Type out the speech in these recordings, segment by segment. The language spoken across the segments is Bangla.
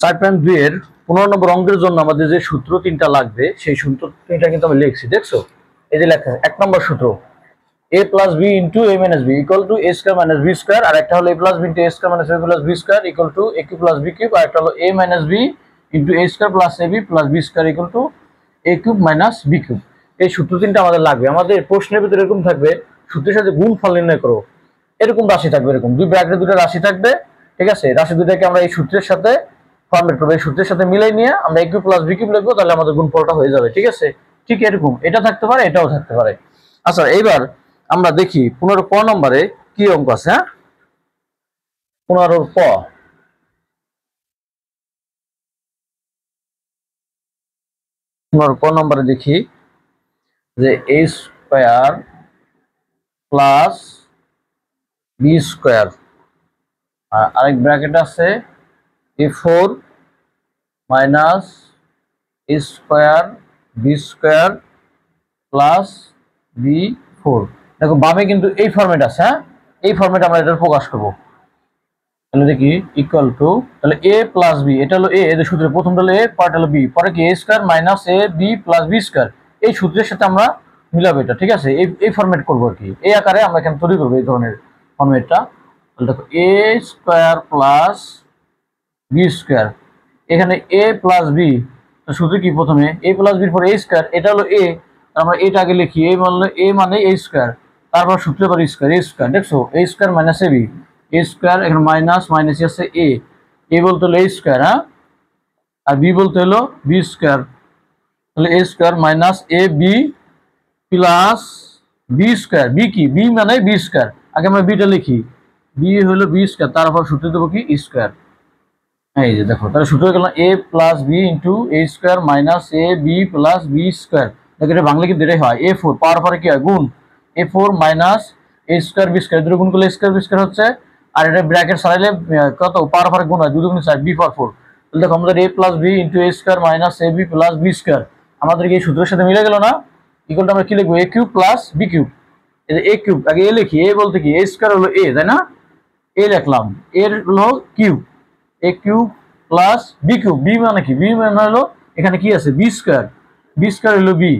4.2 এর 15 নম্বর অঙ্কের জন্য আমাদের যে সূত্র তিনটা লাগবে সেই সূত্র তিনটা কিন্তু আমি লিখছি, দেখছো? এই যে লেখা এক নম্বর সূত্র a plus b into a minus b equal to a square minus b square, আর একটা হলো a plus b into a square minus b plus b square equal to a cube plus b cube, আর একটা হলো a minus b into a square plus ab plus b square equal to a cube minus b cube। এই সূত্র তিনটা আমাদের লাগবে। আমাদের প্রশ্নের ভিতরে এরকম থাকবে, সূত্রের সাথে গুণফল নির্ণয় করো, এরকম রাশি থাকবে, এরকম দুই ব্র্যাকেটে দুটো রাশি থাকবে, ঠিক আছে? রাশি দুটাকে আমরা এই সূত্রের সাথে ফরম্যাট করবো, এই সূত্রের সাথে মিলাই নিয়ে আমরা a cube plus b cube লিখবো, তাহলে আমাদের গুণফলটা হয়ে যাবে, ঠিক আছে? ঠিক এরকম এটা থাকতে পারে, এটাও থাকতে পারে। আচ্ছা, এইবার আমরা দেখি 15 ক নম্বরে কি অঙ্ক আছে। হ্যাঁ, 15 ক 15 ক নম্বরে দেখি যে a square plus b square, আরেক ব্র্যাকেট আছে a4 minus a square b square plus b4। দেখো বামে কিন্তু এই ফরম্যাট আছে। হ্যাঁ, এই ফরম্যাটে আমরা এটা প্রকাশ করব। তাহলে দেখি ইকুয়াল টু, তাহলে a প্লাস b, এটা হলো a, এর সূত্রে প্রথমটা হলো a, পরেরটা হলো b, পরে কি a square minus a b plus b square, এই সূত্রের সাথে আমরা মিলাবো এটা, ঠিক আছে? এই ফরম্যাট করব আর কি, এই আকারে আমরা এখানে তৈরি করব এই ধরনের ফরম্যাটটা। তাহলে দেখো a square plus b square, এখানে a প্লাস b, সূত্র কি প্রথমে a প্লাস b পরে a স্কয়ার, এটা হলো a, আমরা এটা আগে লিখি, a মানে a স্কয়ার, তারপর সূত্রে পরে স্কয়ার, a স্কয়ার, দেখছো? a square minus ab, a square এখানে মাইনাস মাইনাস আছে a বলতে হলো a স্কয়ার, হ্যাঁ, আর b বলতে হলো b স্কয়ার, তাহলে a square minus ab plus b square, b কি, b মানে b স্কয়ার, আগে আমরা b টা লিখি, b হলো b স্কয়ার, তারপর সূত্র দেব কি স্কয়ার। এই যে দেখো, তাহলে সূত্র গেল a plus b into a square minus a b plus b square. দেখো এটা বাংলা কিন্তু এটাই হয়, a4 পাওয়ার পরে কি হয় গুণ, a4 minus a square b square, দুটো গুণ করলে স্কয়ার b স্কয়ার হচ্ছে, আর এটা ব্র্যাকেট সারাইলে কত পাওয়ার পরে গুণ হয়, 2 গুণ 4 b পাওয়ার 4। তাহলে দেখো আমাদের a plus b into a square minus a b plus b square আমাদের এই সূত্রের সাথে মিলে গেল না? ইকুয়ালটা আমরা কি লিখবো, a cube plus b cube. এই যে a কিউব আগে a লিখি, a বলতে কি a স্কয়ার হলো a, তাই না? a লিখলাম, এর হলো cube, a cube plus B cube, B মানে কি, বি মানে হলো এখানে কি আছে বি স্কয়ার, বি স্কয়ার হলো বি,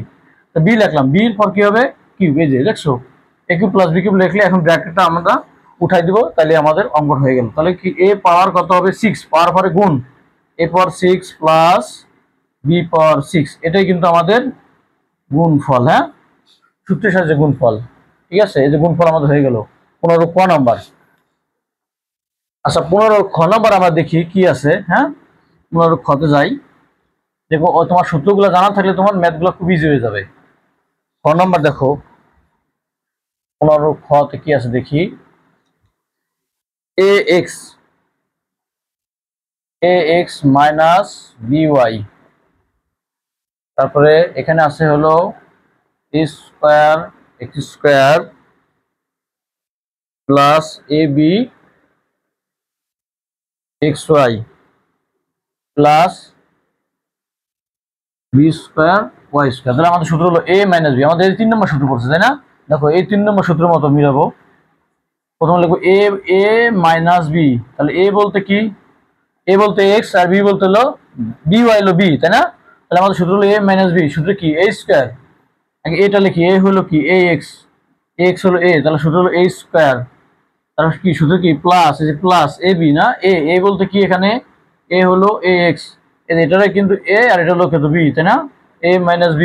তো বি লিখলাম, বি এর পর কি হবে কিউব, এই যে দেখছো A cube plus B cube লিখলে এখন ব্র্যাকেটটা আমরা উঠাই দিব, তাহলে আমাদের অঙ্ক হয়ে গেল। তাহলে কি এ পাওয়ার কত হবে 6, পাওয়ার পরে গুণ এ পাওয়ার 6 প্লাস বি পাওয়ার 6, এটাই কিন্তু আমাদের গুণফল। হ্যাঁ, সূত্রের সাহায্যে গুণফল, ঠিক আছে? এই যে গুণফল আমাদের হয়ে গেল 15 ক নাম্বার। আচ্ছা, 15 খ নাম্বার আমরা দেখি কি আছে। হ্যাঁ, 15 খতে যাই, দেখো তোমার সূত্রগুলো জানা থাকলে তোমার ম্যাথগুলো খুব ইজি হয়ে যাবে। খ নাম্বার দেখো 15 খতে কি আছে দেখি, ax মাইনাস by, তারপরে এখানে আছে হলো a square x square plus ab xy plus b square y square. তাহলে আমাদের সূত্র হলো a মাইনাস b, আমাদের 3 নম্বর সূত্র পড়ছে, তাই না? দেখো এই 3 নম্বর সূত্রের মতো মিলাবো। প্রথমে লিখবো a মাইনাস b, তাহলে a বলতে কি, a বলতে x আর b বলতে হলো by হলো b, তাই না? তাহলে আমাদের সূত্র হলো a মাইনাস b, সূত্র কি a স্কয়ার, আগে এটা লিখি, a হলো কি ax হলো a, তাহলে সূত্র হলো a স্কয়ার, তারপর কি সূত্র কি প্লাস, এই যে প্লাস ab না, a বলতে কি এখানে a হলো ax, এটারে কিন্তু a আর এটা হলো কত b, তাই না? a minus b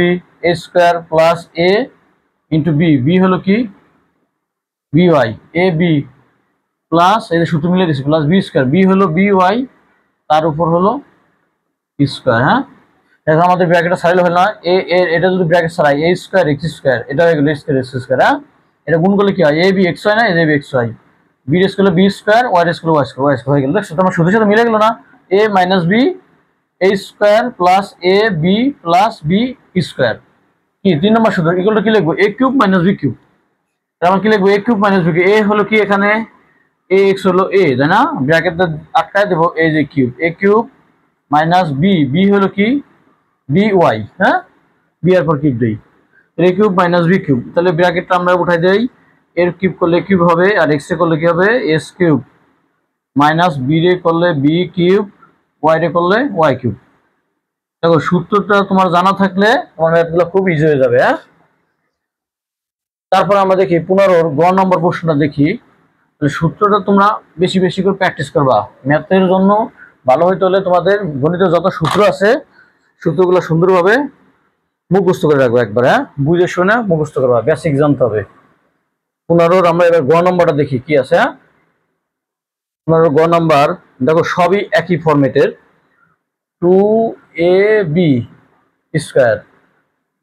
a square plus a into b হলো কি by, ab প্লাস এই যে সূত্র মিলে দিচ্ছি প্লাস b স্কয়ার, b হলো by, তার উপর হলো স্কয়ার। হ্যাঁ, দেখো আমাদের ব্র্যাকেটটা সারাইলে হলো না, এটা যদি ব্র্যাকেট সারাই a স্কয়ার x স্কয়ার, এটা হয়ে গেল স্কয়ার x স্কয়ার। হ্যাঁ, এটা গুণ করলে কি হয় ab xy না, ab xy, b এর স্কয়ার b স্কয়ার, y এর স্কয়ার y স্কয়ার হয়ে গেল। দেখো তোমার সূত্রের সাথে মিলে গেল না, a minus b a square plus a b plus b square, কি 3 নম্বর সূত্র ইকুয়াল কি লিখবো a cube minus b cube. তাহলে কি লিখবো a cube minus b cube, a হলো কি এখানে ax হলো a, তাই না? ব্র্যাকেটটা আটকায় দেবো, a যে cube a cube minus b হলো কি by, হ্যাঁ, b এর পর কিউব দেই, a cube minus b cube, তাহলে ব্র্যাকেটটা আমরা উঠাই দেই, এর কিউব করলে কিউব হবে, আর x এ করলে কি হবে s কিউব, মাইনাস b রে করলে b কিউব ওয়াই রে করলে ওয়াই কিউব। দেখো সূত্রটা তোমার জানা থাকলে তোমার ম্যাথগুলো খুব ইজি হয়ে যাবে। হ্যাঁ, তারপর আমরা দেখি 15 গ নম্বর প্রশ্নটা দেখি। সূত্রটা তোমরা বেশি বেশি করে প্র্যাকটিস করবা। ম্যাথের জন্য ভালো হইতে হলে তোমাদের গণিতের যত সূত্র আছে সূত্রগুলো সুন্দরভাবে মুখস্থ করে রাখবো একবার। হ্যাঁ, বুঝে শুনে মুখস্থ করবা, বেসিক জানতে হবে। 15 আমরা এবার গ নম্বরটা দেখি কি আছে। হ্যাঁ, 15 গ নম্বর দেখো সবই একই ফরম্যাটের। 2ab স্কয়ার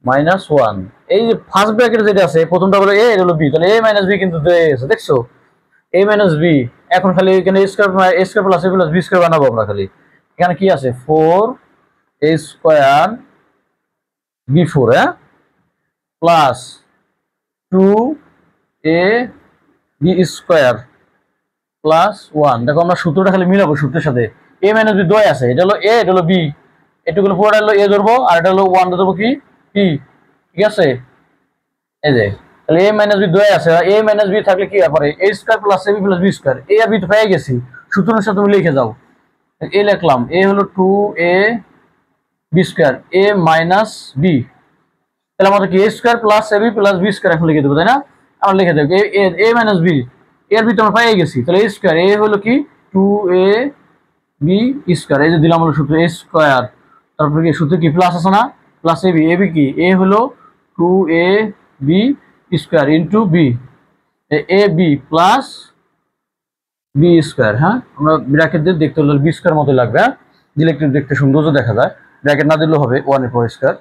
মাইনাস 1, এই যে ফার্স্ট ব্র্যাকেট যেটা আছে প্রথমটা হলো এ, এটা হলো বি, তাহলে এ মাইনাস বি কিন্তু দেয়া আছে, দেখছো এ মাইনাস বি। এখন খালি এখানে এ স্কয়ার প্লাস এ প্লাস বি স্কয়ার বানাবো আমরা। খালি এখানে কি আছে 4a স্কয়ার b4, হ্যাঁ, প্লাস 2ab স্কয়ার প্লাস 1। দেখো আমরা সূত্রটা খালি মিলাবো সূত্রের সাথে। এ মাইনাস বি দয় আছে, এটা হলো এ, এটা হলো বি, এটুকুলো পুরোটা হলো এ ধরবো আর এটা হলো 1 ধরবো কি পি। ঠিক আছে, এই যে তাহলে এ মাইনাস বি দয় আছে, এ মাইনাস বি থাকলে কি ব্যাপারে এ square plus A B plus B square, A R B তো পেয়ে গেছি, সূত্রের সাথে তুমি লিখে যাও। এ লিখলাম, এ হলো 2a বি স্কয়ার এ মাইনাস বি, তাহলে আমাদের কি এ square plus A B plus B square এখন লিখে দেবো, তাই না? আমরা লিখে দেবো এ মাইনাস বি, এর বি তো আমরা পেয়ে গেছি, তাহলে এ স্কয়ার এ হলো কি 2ab স্কয়ার, এই যে দিলাম হলো সূত্র এ স্কয়ার, তারপরে কি সূত্রে কি প্লাস আছে না, প্লাস এ বি কি এ হলো 2ab স্কয়ার ইন্টু বি, এ বি প্লাস বি স্কয়ার। হ্যাঁ, আমরা ব্র্যাকেট দিয়ে দেখতে হলে বি স্কয়ার মতো লাগবে। হ্যাঁ, দিলে একটু দেখতে সৌন্দর্য দেখা যায়, ব্র্যাকেট না দিলেও হবে 1 এর পর স্কয়ার।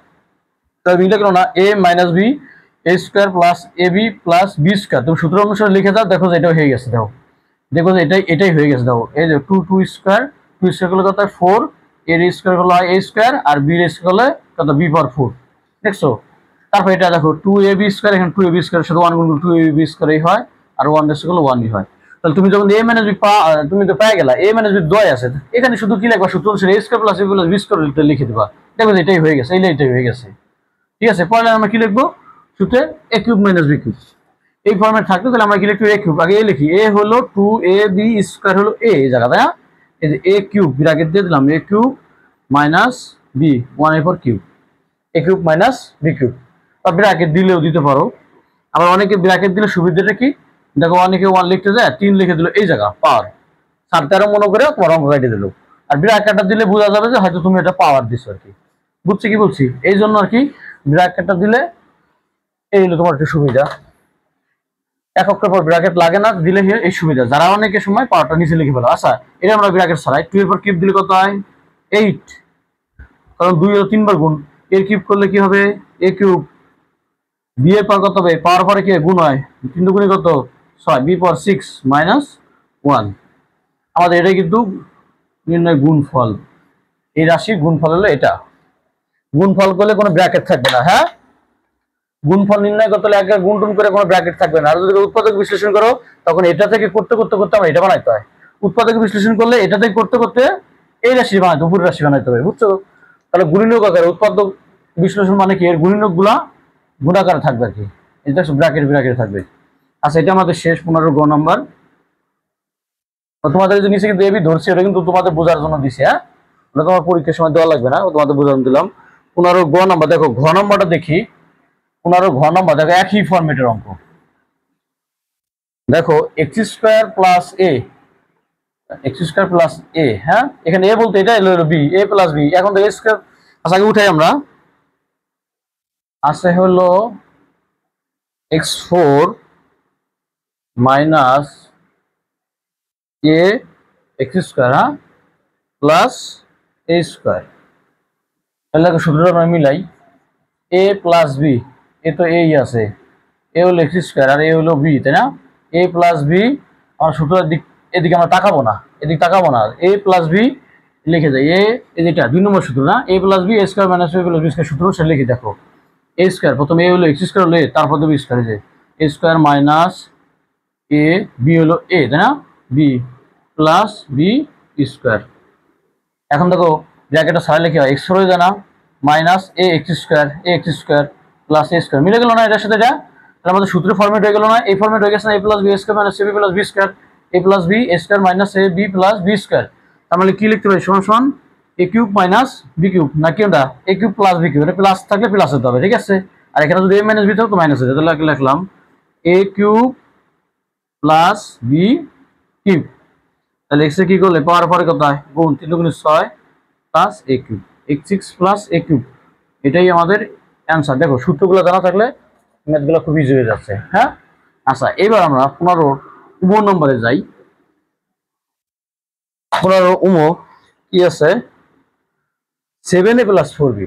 তাহলে বি লিখলো না এ minus B A square plus A B plus B square, তুমি সূত্র অনুসারে লিখে যাও, দেখো যে এটা হয়ে গেছে। দেখো যে এটাই হয়ে গেছে। দেখো এই যে 2 স্কয়ার, 2 স্কয়ার করলে কত হয় 4, এর স্কয়ার হলো এ স্কয়ার আর বি এর স্কয়ার হলে কত বি পাওয়ার 4, দেখছো? তারপর এটা দেখো 2ab স্কয়ার, এখানে 2ab স্কয়ার সাথে 1 গুণ 2ab স্কয়ারই হয় আর 1 এর স্কয়ার হলো 1ই হয়। তাহলে তুমি যখন a মাইনাস বি তুমি তো পেয়ে গেলা a মাইনাস বি দয় আছে, এখানে শুধু কি লিখবা সূত্র অনুসারে a square plus b plus b square লিখে দিবা, দেখো যে এটাই হয়ে গেছে, এটাই হয়ে গেছে। ঠিক আছে, পরে আমরা কি লিখবো সূত্রে a cube minus b cube, এই ফরম্যাট থাকতো তাহলে আমরা কি লিখি a কিউব, আগে a লিখি, a হলো 2ab স্কয়ার হলো a এই জায়গা, তাই না? এই যে a কিউব ব্র্যাকেট দিয়ে দিলাম a কিউব মাইনাস b 1 এর পর cube, a cube minus b cube, বা ব্র্যাকেট দিলেও দিতে পারো। আবার অনেকে ব্র্যাকেট দিলে সুবিধাটা কি, দেখো অনেকে 1 লিখতে যায় 3 লিখে দিল এই জায়গা পাওয়ার, 13 মনে করে তোমার অঙ্ক কাটিয়ে দিল। আর ব্র্যাকেটটা দিলে বোঝা যাবে যে হয়তো তুমি এটা পাওয়ার দিছো আর কি, বুঝছি কি বলছি? এই জন্য আর কি ব্র্যাকেটটা দিলে এই হলো তোমার একটু সুবিধা, এককের পর ব্র্যাকেট লাগে না দিলে এই সুবিধা। যারা অনেকের সময় পাওয়ারটা নিচে লিখে ফেলো। আচ্ছা, এটা আমরা ব্র্যাকেট ছাড়াই 2 এর পর কিউব দিলে কত হয় 8, কারণ 2 ও 3 বার গুণ, এর কিউব করলে কি হবে a কিউব, বি এর পর কত হবে পাওয়ার পরে কি গুণ হয় 3 দুগুণে কত 6, বি পাওয়ার 6 মাইনাস 1। আমাদের এটাই কিন্তু নির্ণয় গুণফল, এই রাশি গুণফল হলো এটা। গুণফল করলে কোনো ব্র্যাকেট থাকবে না। হ্যাঁ, গুণফল নির্ণয় করতে হলে এক গুণটুন করে কোনো ব্র্যাকেট থাকবে না। আর যদি উৎপাদক বিশ্লেষণ করো তখন এটা থেকে করতে করতে করতে আমরা এটা বানাইতে হয়, উৎপাদক বিশ্লেষণ করলে এটা থেকে করতে করতে এই রাশি বানাইতে উপরের রাশি বানাইতে হবে, বুঝছো? তাহলে গুণিনক আকারে উৎপাদক বিশ্লেষণ মানে কি, এর গুণিনক গুলা গুণাকারে থাকবে আর কি, এটা ব্র্যাকেট থাকবে। আচ্ছা, এটা আমাদের শেষ 15 গ নাম্বার। তোমাদের যে নিচে কিন্তু এবি ধরছি, ওটা কিন্তু তোমাদের বোঝার জন্য দিছে। হ্যাঁ, ওটা তোমার পরীক্ষার সময় দেওয়া লাগবে না, তোমাদের বোঝার জন্য দিলাম। 15 গ নাম্বার, দেখো ঘ নাম্বারটা দেখি। 15 ঘ নাম্বার দেখো একই ফরম্যাটের অঙ্ক। দেখো এক্স স্কয়ার প্লাস এ, হ্যাঁ এখানে এ বলতে এটা হলো বি, এ প্লাস বি, এখন তো এ স্কয়ার। আচ্ছা, আগে উঠাই আমরা, আছে হলো x4 মাইনাস এ এক্স স্কয়ার, হ্যাঁ প্লাস এ স্কয়ার। তাহলে সূত্রটা আমরা মিলাই, এ প্লাস বি, এ তো এই আছে, এ হলো এক্স স্কয়ার আর এ হলো বি, তাই না? এ প্লাস বি, আমার সূত্রের দিক এদিকে আমরা তাকাবো না, এদিকে তাকাবো না, এ প্লাস বি লিখে যায়, এটা 2 নম্বর সূত্র না, A plus B square minus B plus B square সূত্র, সেটা লিখে দেখো। এ স্কয়ার প্রথমে এ হলো এক্স স্কয়ার হলো এ, তারপর বি স্কয়ার, যে A square minus A B হলো এ, তাই না? B plus B square. এখন দেখো ব্র্যাকেটটা সারা লিখে হয়, এক্স হয়ে যায় না, মাইনাস এ এক্স স্কয়ার প্লাস এ স্কয়ার, মিলে গেল না এটার সাথে এটা? তাহলে আমাদের সূত্রের ফরম্যাট হয়ে গেল না, এই ফরম্যাট হয়ে গেছে না, A plus B square minus A B plus B square, A plus B square minus A B plus B square. তার মানে কি লিখতে পারি, সমান সমান এ কিউব মাইনাস বি কিউব নাকি ওটা এ কিউব প্লাস বি কিউব, এটা প্লাস থাকলে প্লাস হতে হবে, ঠিক আছে। আর এখানে যদি এ মাইনাস বি থাকে তো মাইনাস হয়ে যায়, তাহলে লিখলাম এ কিউব প্লাস বি কিউব। তাহলে এক্স এ কি করলে পাওয়ার পরে কত হয় গুণ 3 গুণ 6 প্লাস এ কিউব x6 প্লাস এ কিউব, এটাই আমাদের অ্যান্সার। দেখো সূত্রগুলো জানা থাকলে ম্যাথগুলো খুব ইজি হয়ে যাচ্ছে। হ্যাঁ, আচ্ছা এবার আমরা 15 নম্বরে যাই। 15 কি আছে 7a plus 4b,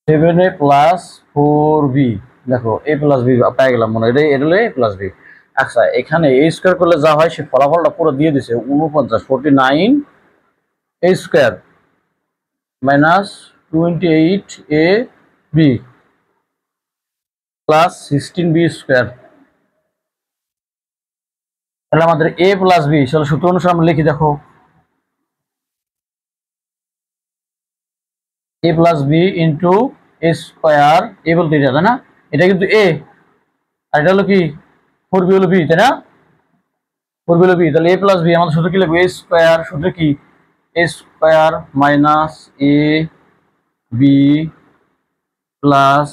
7a plus 4b। দেখো a প্লাস b পেয়ে গেলাম মনে হয়, এটা হলো a প্লাস b। আচ্ছা এখানে a স্কয়ার করলে যা হয় সে ফলাফলটা পুরো দিয়ে দিছে 49 49 a square minus 28ab plus 16b square. তাহলে আমাদের a প্লাস b চলো সূত্র অনুসারে আমরা লিখি। দেখো a plus b into a square, a বলতে এটা তাই না, এটা কিন্তু a আর এটা হলো কি 4b হলো b তাই না, 4b হলো b। তাহলে a প্লাস b আমাদের সূত্র কি লিখবো a স্কয়ার, সূত্র কি a square minus a b plus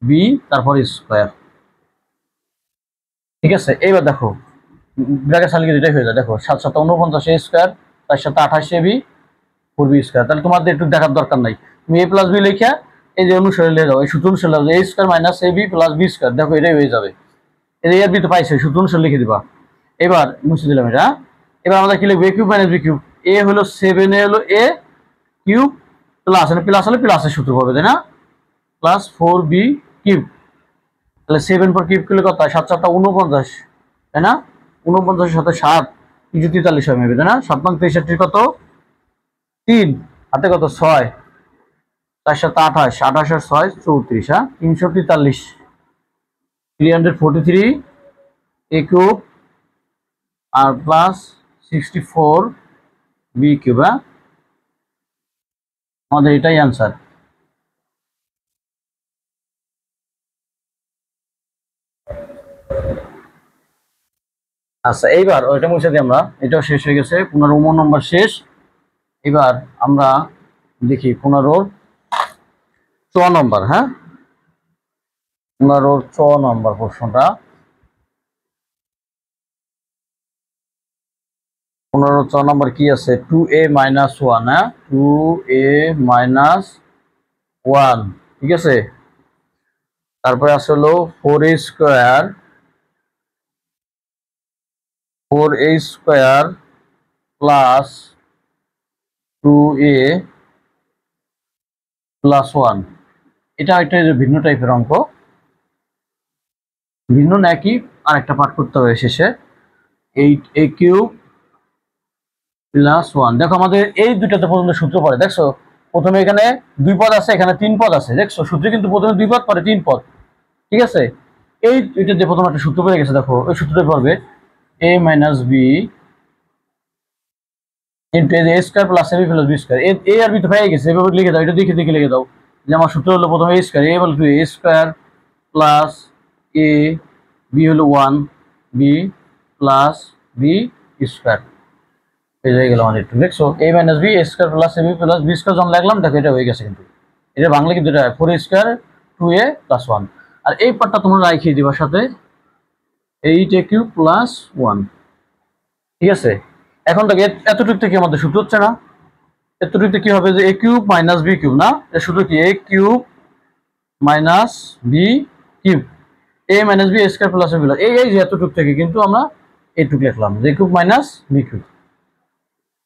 b তারপর স্কয়ার, ঠিক আছে। এইবার দেখো ব্র্যাকেট সালিকে যেটাই হয়ে যায়, দেখো 7 7 49 a স্কয়ার, তার সাথে 28 ab 4b স্কয়ার। তাহলে তোমাদের একটু দেখার দরকার নাই, তুমি a প্লাস b লিখে এই যে অনুসারে লিখে দাও, এই সূত্র অনুসারে লিখে দাও a square minus ab plus b square, দেখো এটাই হয়ে যাবে। এই এর বি তো পাইছে, সূত্র অনুসারে লিখে দিবা। এবার মুছে দিলাম এটা। এবার আমরা কি লিখবো a cube minus b cube, a হলো 7 a হলো a কিউব প্লাস প্লাস হলে প্লাসের সূত্র পাবে তাই না, প্লাস 4b কিউব। তাহলে 7 পর কিউব করলে কত হয় 7 7 49 তাই না, 49 সাথে 7 343 হয় মেবি তাই না, 7 নং 63 কত 3 হাতে কত 6 4 সাথে 28 28 আর 6 34, হ্যাঁ 343 343 a কিউব আর প্লাস 64 b কিউব। হ্যাঁ আমাদের এটাই आंसर। আচ্ছা এইবার ওইটা মুছে দিই আমরা, এটাও শেষ হয়ে গেছে, 15 নম্বর শেষ। এবার আমরা দেখি 15 নম্বর। হ্যাঁ 15 নম্বর প্রশ্নটা, 15 নম্বর কি আছে 2a মাইনাস 1, হ্যাঁ 2a মাইনাস 1, ঠিক আছে। তারপরে আছে হলো 4a square 4a square plus 2a plus 1, এটা একটা ভিন্ন টাইপের অঙ্ক, ভিন্ন নাকি আরেকটা পাঠ করতে হবে শেষে 8a কিউব প্লাস 1। দেখো আমাদের এই দুইটাতে পর্যন্ত সূত্র পড়ে, দেখছো প্রথমে এখানে 2 পদ আছে, এখানে 3 পদ আছে, দেখছো সূত্রে কিন্তু প্রথমে 2 পদ পরে 3 পদ, ঠিক আছে। এই দুইটাতে প্রথমে একটা সূত্র পড়ে গেছে, দেখো ওই সূত্রটা পড়বে a minus b into a square plus b plus b square. a আর b তো পেয়ে গেছে, এভাবে লিখে দাও, এটা দেখে দেখে লিখে দাও যে আমার সূত্র হলো প্রথমে a স্কয়ার, a বল টু a square plus a, b হলো 1 b প্লাস b স্কয়ার, এই হয়ে গেল আমাদের। দেখছো a minus b a square plus ab plus b square যখন লাগলাম, দেখো এটা হয়ে গেছে। কিন্তু এটা বাংলা কিন্তু এটা 4a স্কয়ার 2a প্লাস 1। আর এই পার্টটা তোমরা রাখিয়ে দিবা সাথে 8a কিউব প্লাস 1, ঠিক আছে। এখন দেখো এতটুকু থেকে আমাদের সূত্র হচ্ছে না, এতটুকুতে কি হবে যে a cube minus b cube, না এর সূত্র কি a cube minus b cube, a minus b square plus b plus, এই যে এতটুকু থেকে কিন্তু আমরা এইটুকু লিখলাম যে a cube minus b cube.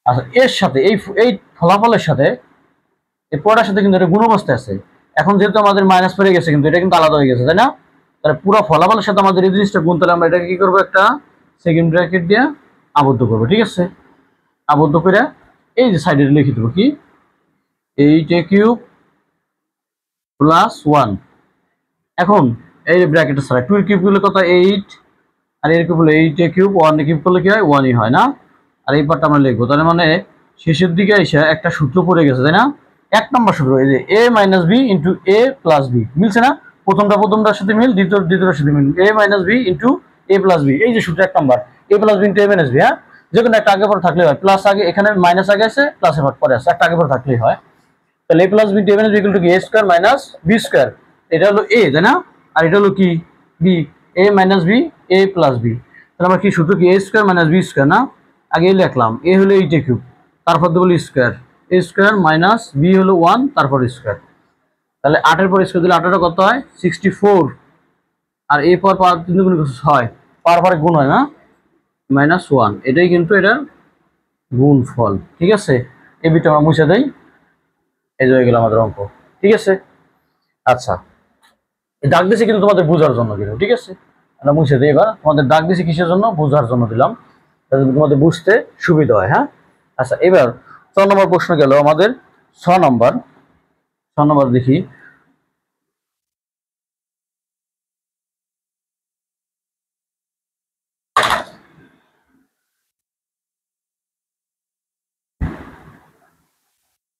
আচ্ছা এর সাথে এই ফলাফলের সাথে এই পড়ার সাথে কিন্তু এটা গুণ অবস্থায় আছে। এখন যেহেতু আমাদের মাইনাস পড়ে গেছে কিন্তু এটা কিন্তু আলাদা হয়ে গেছে তাই না, তাহলে পুরো ফলাফলের সাথে আমাদের এই জিনিসটা গুণ, তাহলে আমরা এটাকে কি করবো একটা সেকেন্ড ব্র্যাকেট দিয়ে আবদ্ধ করবো, ঠিক আছে। আবদ্ধ করে এই যে সাইডে লিখে দেবো কি 8a কিউব প্লাস 1। এখন এই ব্র্যাকেটের সাইড 2 কিউব করলে কত 8, আর এর কিউব হলো 8a কিউব, 1 কিউব করলে কি হয় 1ই হয় না। আর এই পার্টটা আমরা লিখবো, তাহলে মানে শেষের দিকে এসে একটা সূত্র পড়ে গেছে তাই না, এক নম্বর সূত্র এই যে a minus b into a plus b, মিলছে না, প্রথমটার সাথে মিল, দ্বিতীয়টার সাথে মিল, a minus b into a plus b, এই যে সূত্র এক নম্বর a plus b into a minus b। হ্যাঁ যে কোনো একটা আগে পরে থাকলেই হয়, প্লাস আগে এখানে মাইনাস আগে আছে, প্লাসের পরে আছে, একটা আগে পরে থাকলেই হয়। তাহলে a plus B into a minus B equal to কি a square minus B square, এটা হলো a তাই না, আর এটা হলো কি b, a minus b a plus b। তাহলে আমরা কি সূত্র কি a square minus b square না, আগে লিখলাম a হলো 8a কিউব, তারপর দেবো square a square minus b হলো 1 তারপর স্কয়ার। তাহলে 8 এর পর স্কয়ার দিলে 8 কত হয় 64, আর a পর পাওয়ার 3 গুণ 6 পাওয়ার পরে গুণ হয় না -1, এটাই কিন্তু এটা গুণফল। ঠিক আছে, এই বিটা আমরা মুছে দেই, এই যে হয়ে গেল আমাদের অঙ্ক। ঠিক আছে, আচ্ছা দাগ দিছি কিন্তু তোমাদের বোঝার জন্য কিন্তু, ঠিক আছে আমরা মুছে দিই। এবার তোমাদের দাগ দিছি কিসের জন্য, বোঝার জন্য দিলাম, যাতে তোমাদের বুঝতে সুবিধা হয়। হ্যাঁ, আচ্ছা এবার 6 নম্বর প্রশ্ন গেল আমাদের। 6 নম্বর দেখি।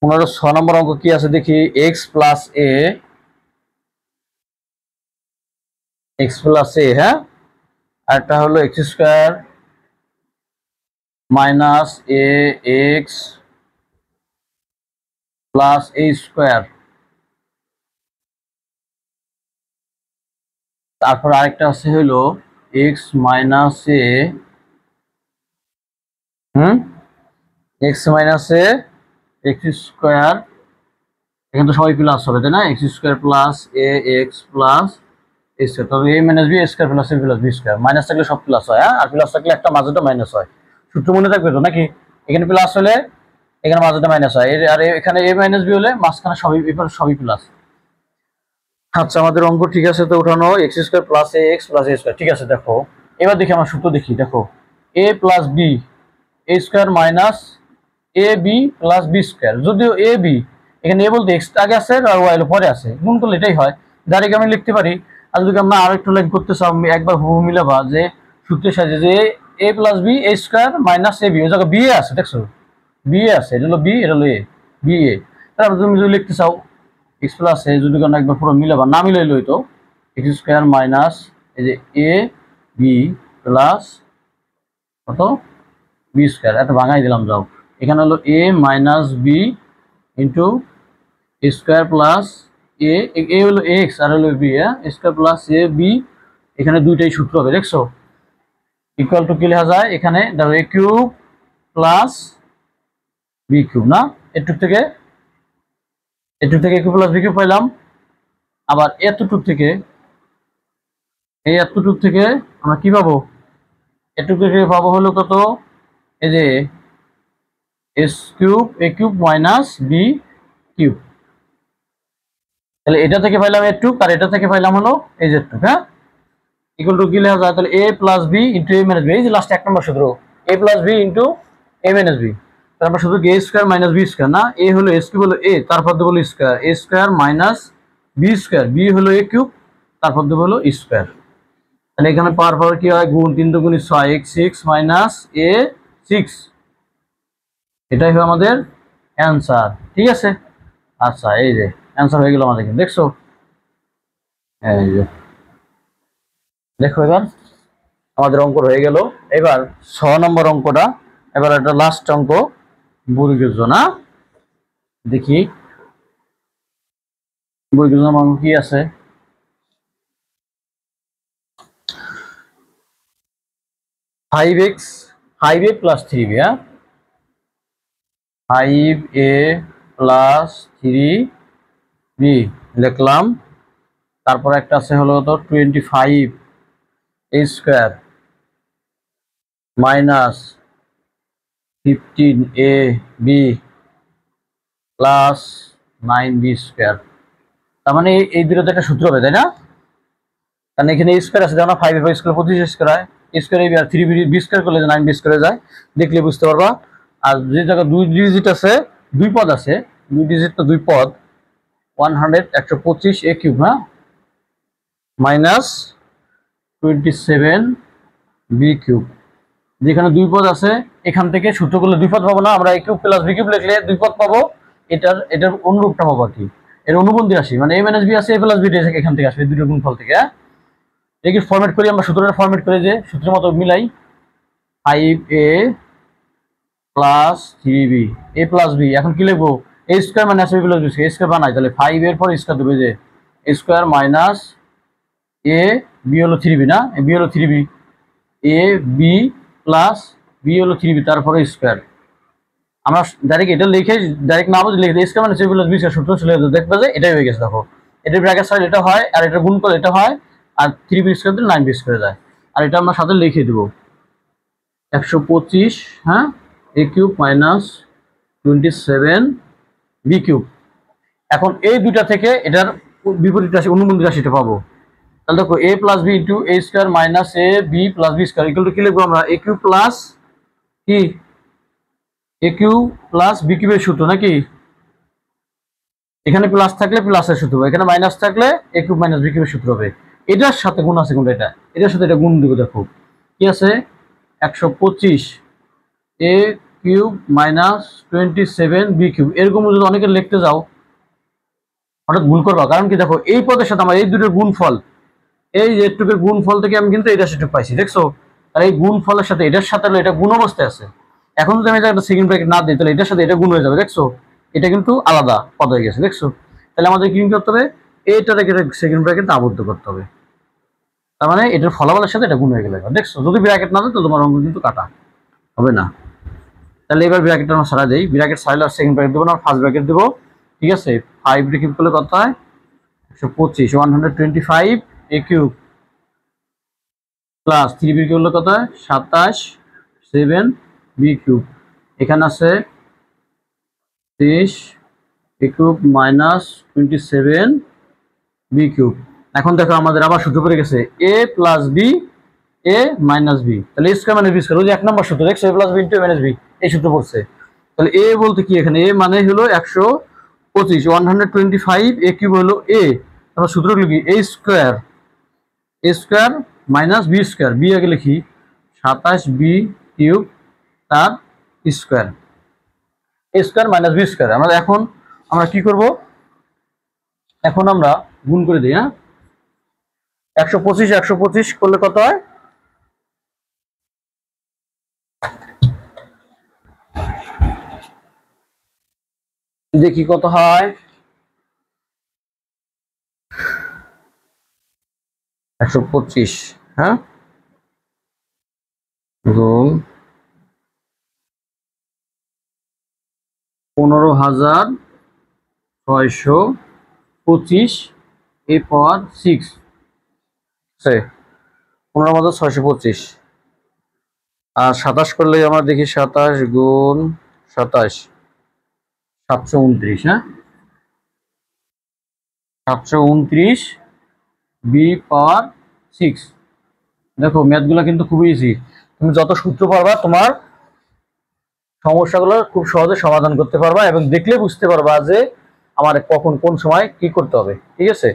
পনেরো 6 নম্বর অঙ্ক কি আছে দেখি, x প্লাস a, হ্যাঁ, আর একটা হলো x square minus a x plus a square, তারপর আরেকটা আছে হলো x minus a, x minus a x square, এখানে তো সবাই প্লাস হবে তাই না, x square plus a x plus a square, তবে a minus b square plus a plus b square, minus থাকলে সব প্লাস হয়। হ্যাঁ, আর প্লাস থাকলে একটা মাঝেটা মাইনাস হয়, সূত্র মনে থাকবে তো নাকি, এখানে প্লাস হলে এখানে মাঝেটা মাইনাস হয়, আর এখানে a মাইনাস b হলে মাঝখানে সবই এবার সবই প্লাস। আচ্ছা আমাদের অঙ্ক ঠিক আছে তো, উঠানো x square plus a x plus a square. ঠিক আছে, দেখো এবার দেখি আমার সূত্র দেখি, দেখো a plus b a square minus A B plus B square, যদিও এ বি এখানে এ বলতে এক্স আগে আছে আর ওয়াই পরে আছে, গুণ করলে এটাই হয়, ডাইরেক্ট আমি লিখতে পারি। আর যদি আমরা আরেকটু লাইন করতে চাও, একবার হুবহু মিলাবা যে সূত্রের সাহায্যে যে এ plus B A square minus A B, ওই জায়গায় বি এ আছে, দেখছো বি এ আছে, এটা হলো বি, এটা হলো এ, বি এ। তারপর তুমি যদি লিখতে চাও এক্স প্লাস এ, যদি কোনো একবার পুরো মিলাবা, না মিলাইলেই তো এক্স স্কয়ার মাইনাস এই যে এ বি প্লাস কত বি স্কয়ার, এত ভাঙাই দিলাম, যাও এখানে হলো a minus B into square plus A হলো এক্স আর হলো B, square plus A B, এখানে দুইটাই সূত্র হবে, দেখছো ইকুয়াল টু কি লেখা যায় এখানে, দেখো এ কিউব প্লাস বি কিউব না, এটুক থেকে এ কিউব প্লাস বি কিউব পাইলাম, আবার এতটুক থেকে এই এতটুক থেকে আমরা কি পাবো, এটুক থেকে পাবো হলো কত, এই যে এস কিউব এ কিউব মাইনাস বি কিউব, তাহলে এটা থেকে পাইলাম এ টুক আর এটা থেকে পাইলাম হলো এই যে টুক। হ্যাঁ, ইকুয়াল টু কি লেখা যায় তাহলে a plus B into a minus B, এই যে লাস্ট এক নম্বর সূত্র a plus B into a minus B, তারপর শুধু a square minus B square না, a হলো s কিউব হলো a, তারপর দেবো square a square minus B square, b হলো a কিউব, তারপর দেবো হলো স্কয়ার। তাহলে এখানে পাওয়ার পর কি হয়, গুণ 3 দুগুণ 6 x6 মাইনাস a6, এটাই হবে আমাদের অ্যান্সার। ঠিক আছে, আচ্ছা এই যে অ্যান্সার হয়ে গেল আমাদের, দেখছো এই যে দেখো এবার আমাদের অঙ্ক হয়ে গেল। এবার 6 নম্বর অঙ্কটা, এবার একটা লাস্ট অঙ্ক বর্গের জন্য, দেখি বর্গের জন্য অঙ্ক কি আছে, ফাইভ এ plus 3b, 5a plus 3b লিখলাম, তারপর একটা আছে হলো তো 25 a square minus 15ab plus 9b square, তার মানে এই দুটোতে একটা সূত্র হবে তাই না, কারণ এখানে স্কয়ার আছে, যেমন 5 এর স্কয়ার 25 স্কয়ার হয়, স্কয়ার এ আর 3b স্কয়ার করলে 9b স্কয়ার যায়, দেখলে বুঝতে পারবা। আর যে জায়গা দুই ডিজিট আছে, দুই পদ আছে, দুই ডিজিট তো দুই পদ, 125 a কিউব, হ্যাঁ মাইনাস 27b কিউব, যেখানে দুই পদ আছে এখান থেকে সূত্র করলে দুই পদ পাবো না আমরা, a cube plus b cube লিখলে দুই পদ পাবো, এটার অনুরূপটা পাবো আর কি, এর অনুবন্ধী রাশি মানে a মাইনাস b আছে, a প্লাস b এখান থেকে আসবে, দুটোর গুণফল থেকে। হ্যাঁ, একে ফরম্যাট করি আমরা, সূত্রটা ফরম্যাট করে যে সূত্রের মতো মিলাই, 5a plus 3b a plus b। এখন কি লিখবো? a square minus b plus b square. a square বানাই তাহলে 5 এর পর স্কয়ার দেবে যে a square minus a b হলো 3b না, b হলো 3b, a b plus b হলো 3b তারপরে স্কয়ার। আমরা ডাইরেক্ট এটা লিখে ডাইরেক্ট না বুঝে লিখে a square minus a plus b square সূত্র চলে যাবে, দেখবে যে এটাই হয়ে গেছে। দেখো এটা ব্র্যাকেট সাইড এটা হয় আর এটা গুণ করলে এটা হয়, আর 3b স্কয়ার দিলে 9b স্কয়ার যায়। আর এটা আমরা সাথে লিখে দেব 125, হ্যাঁ, a cube minus 27 b cube. এখন এই দুইটা থেকে এটার বিপরীত রাশি অনুবন্ধী রাশিটা পাবো। তাহলে দেখো a plus b into a square minus a b plus b square equal to কি লিখবো আমরা? a কিউব প্লাস কি a কিউব প্লাস b কিউবের সূত্র নাকি? এখানে প্লাস থাকলে প্লাসের সূত্র হবে, এখানে মাইনাস থাকলে a কিউব মাইনাস b কিউবের সূত্র হবে। এটার সাথে গুণ আছে কোনটা? এটার সাথে এটা গুণ দিব। দেখো কি আছে? 125 a cube minus 27 b cube. এরকম যদি অনেকে লিখতে যাও হঠাৎ ভুল করবা, কারণ কি দেখো এই পদের সাথে আমার এই দুটোর গুণফল, এই এটুকের গুণফল থেকে আমি কিন্তু এটা সেটুক পাইছি, দেখছো? আর এই গুণফলের সাথে এটার সাথে এটা গুণ অবস্থায় আছে। এখন যদি আমি একটা সেকেন্ড ব্র্যাকেট না দিই তাহলে এটার সাথে এটা গুণ হয়ে যাবে, দেখছো? এটা কিন্তু আলাদা পদ হয়ে গেছে, দেখছো? তাহলে আমাদের কি করতে হবে? এইটাকে সেকেন্ড ব্র্যাকেট আবদ্ধ করতে হবে। তার মানে এটার ফলাফলের সাথে এটা গুণ হয়ে গেলে, দেখছো? যদি ব্র্যাকেট না দেয় তো তোমার অঙ্ক কিন্তু কাটা হবে না। তাহলে এবার ব্র্যাকেটটা আমরা সারা দেই। ব্র্যাকেট সারালে সেকেন্ড ব্র্যাকেট দেবো না, ফার্স্ট ব্র্যাকেট দেবো, ঠিক আছে? 5 রে কিউব করলে কত হয়? 125 125 a cube plus 3b cube করলে কত হয়? 27 7 b কিউব। এখানে আছে 23 a cube minus 27 b cube. এখন দেখো আমাদের আবার সূত্র পড়ে গেছে a plus b a minus b। তাহলে a square minus b square, ওই যে এক নম্বর সূত্র, দেখছো? a plus b into a minus b, এই সূত্র পড়ছে। তাহলে a বলতে কি এখানে? a মানে হলো 125 125 a কিউব হলো a, তারপর সূত্র লিখি a square minus B square, B আগে লিখি 27 বি কিউব তার square, a square minus B square. এখন আমরা কি করব? এখন আমরা গুণ করে দিই, হ্যাঁ? 125 করলে কত হয়? দেখি কত হয়। 125, হ্যাঁ, গুণ 15,625 a পাওয়ার 6, 15,625। আর 27 করলে আমরা দেখি 27 গুণ 27 729, হ্যাঁ, 729 বি পাওয়ার 6। দেখো ম্যাথগুলো কিন্তু খুবই ইজি, তুমি যত সূত্র পারবা তোমার সমস্যাগুলো খুব সহজে সমাধান করতে পারবা এবং দেখলে বুঝতে পারবা যে আমার কখন কোন সময় কি করতে হবে, ঠিক আছে?